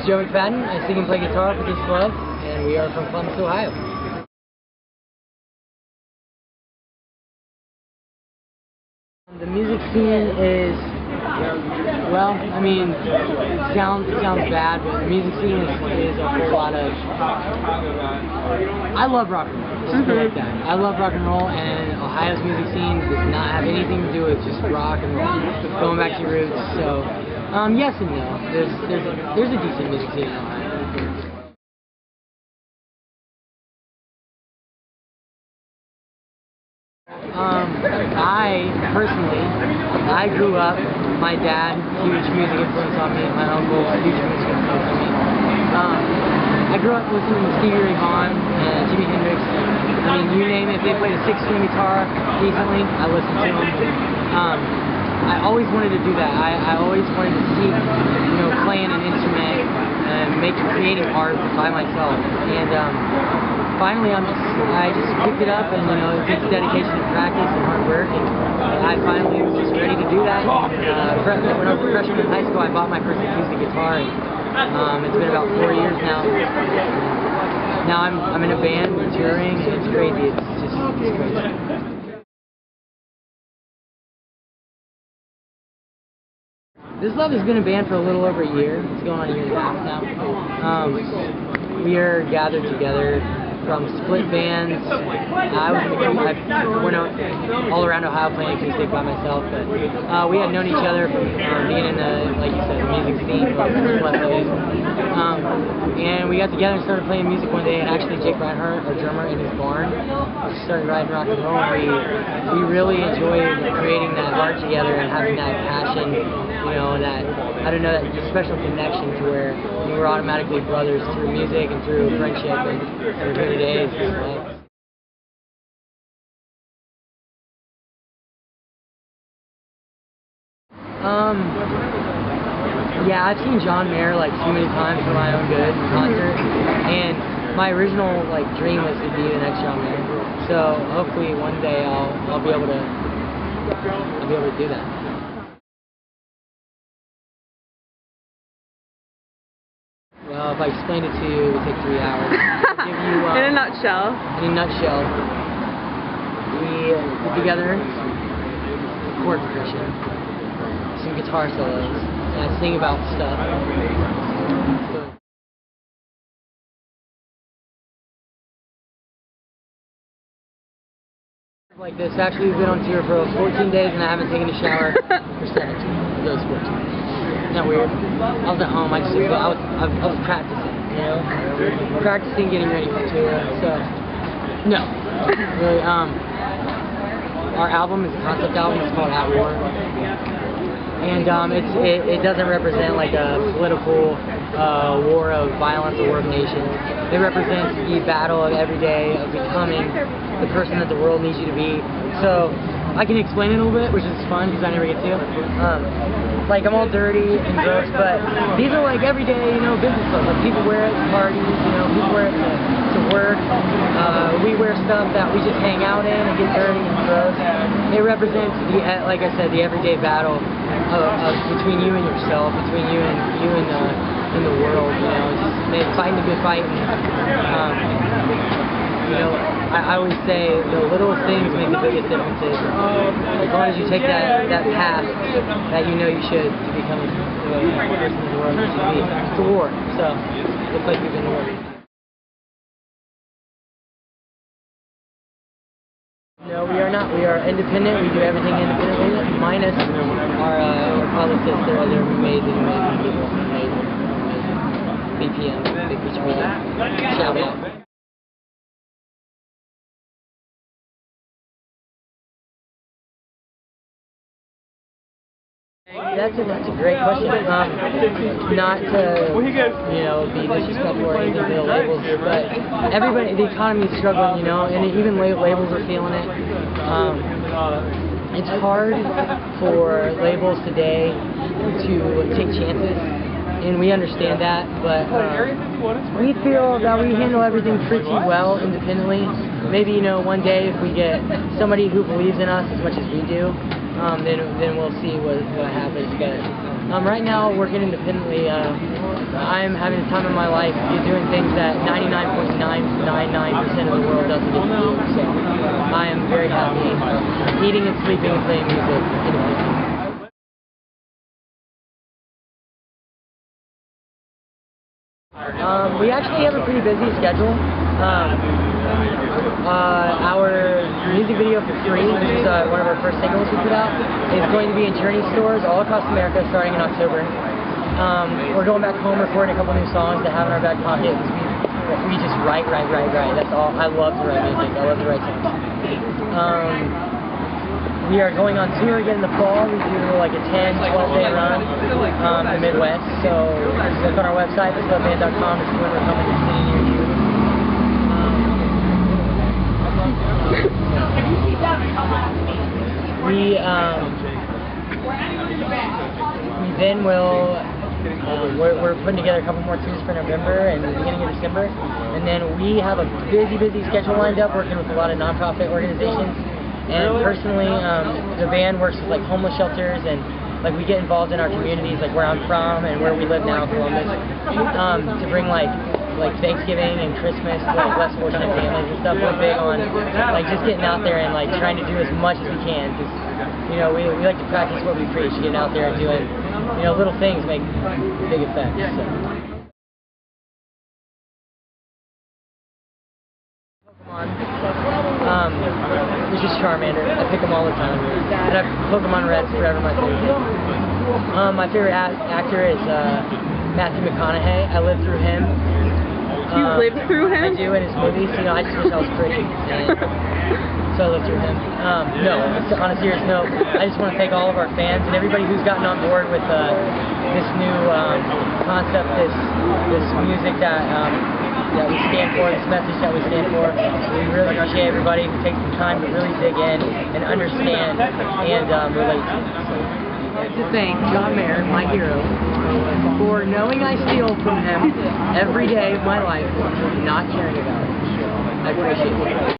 is Joe McFadden. I sing and play guitar for L.I.F.E, and we are from Columbus, Ohio. The music scene is, well, I mean, sounds bad, but the music scene is a whole lot of, I love rock and roll, just put it like that. I love rock and roll, and Ohio's music scene does not have anything to do with just rock and roll, going back to your roots, so, yes and no. There's a decent music scene in Ohio. I grew up, my dad, huge music influence on me, my uncle, huge music influence on me. I grew up listening to Stevie Ray Vaughan and Jimi Hendrix. I mean, you name it, if they played a 6-string guitar decently, I listened to them. I always wanted to do that. I always wanted to seek, playing an instrument and creating art by myself. And finally, I just picked it up, and it takes dedication and practice and hard work, and I finally was just ready to do that. When I was a freshman in high school, I bought my first acoustic guitar, and it's been about 4 years now. Now I'm in a band, we're touring, and it's crazy. It's crazy. L.I.F.E has been a band for a little over a year. It's going on a year and a half now. We are gathered together from split bands. I went out all around Ohio playing acoustic by myself, but we had known each other from being in the, like you said, the music scene, and we got together and started playing music one day, and actually Jake Reinhardt, our drummer, in his barn, started riding rock and roll, and we really enjoyed creating that art together and having that passion, that, I don't know, that special connection to where we were automatically brothers through music and through friendship, and we're here today. It's just love. Yeah, I've seen John Mayer like too many times for my own good in concert, and my original dream was to be the next John Mayer. So hopefully one day I'll be able to do that. Well, if I explained it to you, it would take 3 hours. I'll give you, in a nutshell. In a nutshell, we put together chord progression, some guitar solos, and I sing about stuff. Like this. Actually, we've been on tour for 14 days, and I haven't taken a shower for 17 of those 14. Isn't that weird? I was at home. I was practicing, practicing getting ready for tour. So, no, really. Our album is a concept album. It's called At War, and it doesn't represent like a political war of violence, a war of nations. It represents the battle of every day of becoming the person that the world needs you to be. So I can explain it a little bit, which is fun because I never get to. Like, I'm all dirty and gross, but these are like everyday, business stuff. Like, people wear it to parties, people wear it to work. We wear stuff that we just hang out in and get dirty and gross. It represents like I said, the everyday battle between you and yourself, between you and the world. Just fighting the good fight. And, I always say the little things make the biggest differences. As long as you take that path that you should to become the person in the world that you should be. It's a war, so it looks like we've been to war. No, we are not. We are independent. We do everything independently, minus our publicist. They're amazing people. Amazing. BPM, Big Beach Media. Shout out. That's a great question. Not to be disrespectful or anything to the labels, but everybody, the economy is struggling, and even labels are feeling it. It's hard for labels today to take chances, and we understand that, but we feel that we handle everything pretty well independently. Maybe one day if we get somebody who believes in us as much as we do, then we'll see what happens. But Right now, working independently, I'm having the time of my life doing things that 99.999% of the world doesn't get to do. So I am very happy eating and sleeping and playing music independently. We actually have a pretty busy schedule. Our music video for Free, which is one of our first singles we put out, is going to be in Journey stores all across America starting in October. We're going back home recording a couple new songs to have in our back pocket because we just write. That's all. I love to write music. I love to write songs. We are going on tour again in the fall. We do like a 10, 12-day run in the Midwest. So look on our website, thisloveband.com, to see when we're coming to city near you. We then will, we're putting together a couple more tours for November and the beginning of December. And then we have a busy schedule lined up, working with a lot of nonprofit organizations. And personally, the band works with like homeless shelters, and like we get involved in our communities, like where I'm from and where we live now in Columbus, to bring like Thanksgiving and Christmas to like less fortunate families and stuff. We're big on like just getting out there and like trying to do as much as we can, because you know we like to practice what we preach, getting out there and doing little things make big effects. So. Which is Charmander. I pick them all the time. And Pokemon Red's forever my favorite. My favorite actor is Matthew McConaughey. I lived through him. You lived through him? I do, in his movies. I just wish I was pretty. And so I lived through him. No, on a serious note, I just want to thank all of our fans and everybody who's gotten on board with this new concept, this music that we stand for, this message that we stand for. We really appreciate everybody who takes the time to really dig in and understand and relate to it. I'd like to thank John Mayer, my hero, for knowing I steal from him every day of my life and not caring about it. I appreciate it.